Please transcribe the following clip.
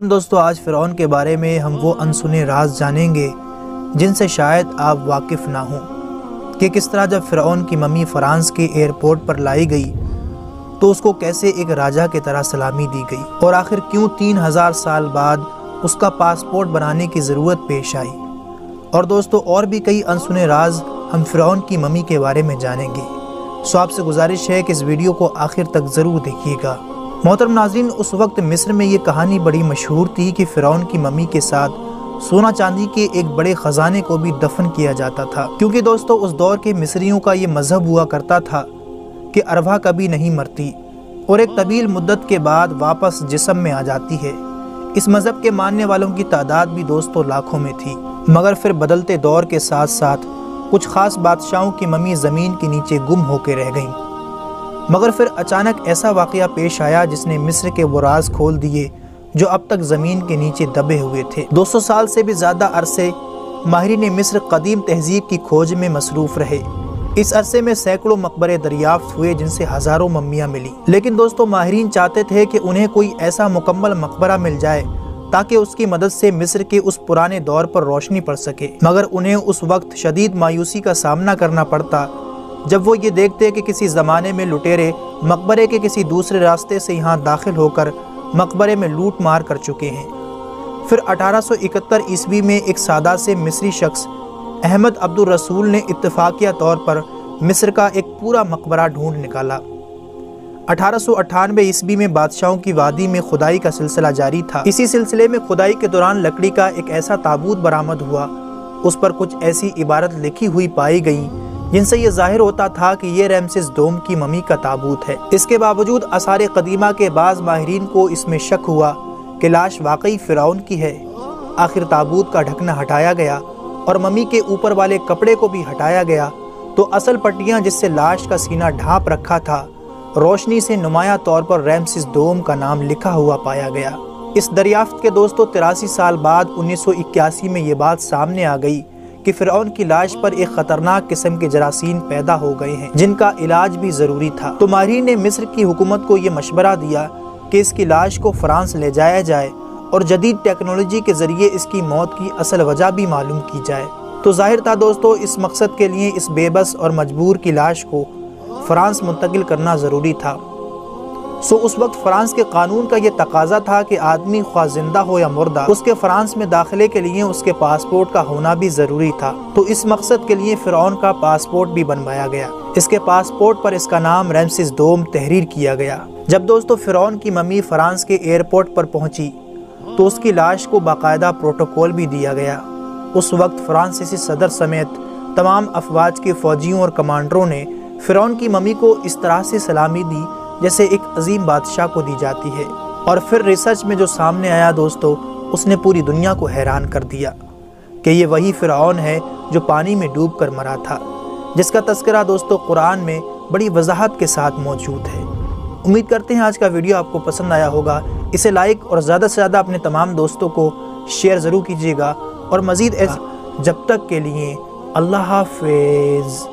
دوستو آج فرعون کے بارے میں ہم وہ انسنے راز جانیں گے جن سے شاید آپ واقف نہ ہوں کہ کس طرح جب فرعون کی ممی فرانس کے ایئرپورٹ پر لائی گئی تو اس کو کیسے ایک راجہ کی طرح سلامی دی گئی اور آخر کیوں 3000 سال بعد اس کا پاسپورٹ بنانے کی ضرورت پیش آئی۔ اور دوستو اور بھی کئی انسنے راز ہم فرعون کی ممی کے بارے میں جانیں گے، سو آپ سے گزارش ہے کہ اس ویڈیو کو آخر تک ضرور دیکھیے گا۔ محترم ناظرین، اس وقت مصر میں یہ کہانی بڑی مشہور تھی کہ فرعون کی ممی کے ساتھ سونا چاندی کے ایک بڑے خزانے کو بھی دفن کیا جاتا تھا، کیونکہ دوستو اس دور کے مصریوں کا یہ مذہب ہوا کرتا تھا کہ ارواح کبھی نہیں مرتی اور ایک طویل مدت کے بعد واپس جسم میں آ جاتی ہے۔ اس مذہب کے ماننے والوں کی تعداد بھی دوستو لاکھوں میں تھی، مگر پھر بدلتے دور کے ساتھ ساتھ کچھ خاص بادشاہوں کی ممی زمین کے نیچے گم ہو کے رہ گئیں، مگر پھر اچانک ایسا واقعہ پیش آیا جس نے مصر کے وہ راز کھول دیے جو اب تک زمین کے نیچے دبے ہوئے تھے۔ 200 سال سے بھی زیادہ عرصے ماہرین مصر قدیم تہذیب کی کھوج میں مصروف رہے۔ اس عرصے میں سینکڑوں مقبرے دریافت ہوئے جن سے ہزاروں ممیاں ملی، لیکن دوستو ماہرین چاہتے تھے کہ انہیں کوئی ایسا مکمل مقبرہ مل جائے تاکہ اس کی مدد سے مصر کے اس پرانے دور پر روشنی پڑ سکے، مگر انہیں اس وقت شدید مایوسی کا سامنا کرنا پڑتا جب وہ یہ دیکھتے کہ کسی زمانے میں لٹیرے مقبرے کے کسی دوسرے راستے سے یہاں داخل ہو کر مقبرے میں لوٹ مار کر چکے ہیں۔ پھر 1871 عیسوی میں ایک سادہ سے مصری شخص احمد عبد الرسول نے اتفاقیہ طور پر مصر کا ایک پورا مقبرہ ڈھونڈ نکالا۔ 1898 عیسوی میں بادشاہوں کی وادی میں کھدائی کا سلسلہ جاری تھا۔ اسی سلسلے میں کھدائی کے دوران لکڑی کا ایک ایسا تابوت برآمد ہوا، اس پر کچھ ایسی عبارت لکھی ہوئی پائی گئی جن سے یہ ظاہر ہوتا تھا کہ یہ رمسیس دوم کی ممی کا تابوت ہے۔ اس کے باوجود آثار قدیمہ کے بعض ماہرین کو اس میں شک ہوا کہ لاش واقعی فرعون کی ہے۔ آخر تابوت کا ڈھکنا ہٹایا گیا اور ممی کے اوپر والے کپڑے کو بھی ہٹایا گیا تو اصل پٹیاں جس سے لاش کا سینہ ڈھانپ رکھا تھا، روشنی سے نمایاں طور پر رمسیس دوم کا نام لکھا ہوا پایا گیا۔ اس دریافت کے دوستو 83 سال بعد 1981 میں یہ بات سامنے آ گئی کہ فرعون کی لاش پر ایک خطرناک قسم کے جراثیم پیدا ہو گئے ہیں جن کا علاج بھی ضروری تھا۔ تو ماہرین نے مصر کی حکومت کو یہ مشورہ دیا کہ اس کی لاش کو فرانس لے جایا جائے اور جدید ٹیکنالوجی کے ذریعے اس کی موت کی اصل وجہ بھی معلوم کی جائے۔ تو ظاہر تھا دوستو اس مقصد کے لیے اس بے بس اور مجبور کی لاش کو فرانس منتقل کرنا ضروری تھا۔ سو اس وقت فرانس کے قانون کا یہ تقاضا تھا کہ آدمی خواہ زندہ ہو یا مردہ، اس کے فرانس میں داخلے کے لیے اس کے پاسپورٹ کا ہونا بھی ضروری تھا۔ تو اس مقصد کے لیے فرعون کا پاسپورٹ بھی بنوایا گیا۔ اس کے پاسپورٹ پر اس کا نام رمسیس دوم تحریر کیا گیا۔ جب دوستو فرعون کی ممی فرانس کے ایئرپورٹ پر پہنچی تو اس کی لاش کو باقاعدہ پروٹوکول بھی دیا گیا۔ اس وقت فرانسیسی صدر سمیت تمام افواج کے فوجیوں اور کمانڈروں نے فرعون کی ممی کو اس طرح سے سلامی دی جیسے ایک عظیم بادشاہ کو دی جاتی ہے۔ اور پھر ریسرچ میں جو سامنے آیا دوستو اس نے پوری دنیا کو حیران کر دیا کہ یہ وہی فرعون ہے جو پانی میں ڈوب کر مرا تھا، جس کا تذکرہ دوستو قرآن میں بڑی وضاحت کے ساتھ موجود ہے۔ امید کرتے ہیں آج کا ویڈیو آپ کو پسند آیا ہوگا۔ اسے لائک اور زیادہ سے زیادہ اپنے تمام دوستوں کو شیئر ضرور کیجیے گا، اور مزید جب تک کے لیے اللہ حافظ۔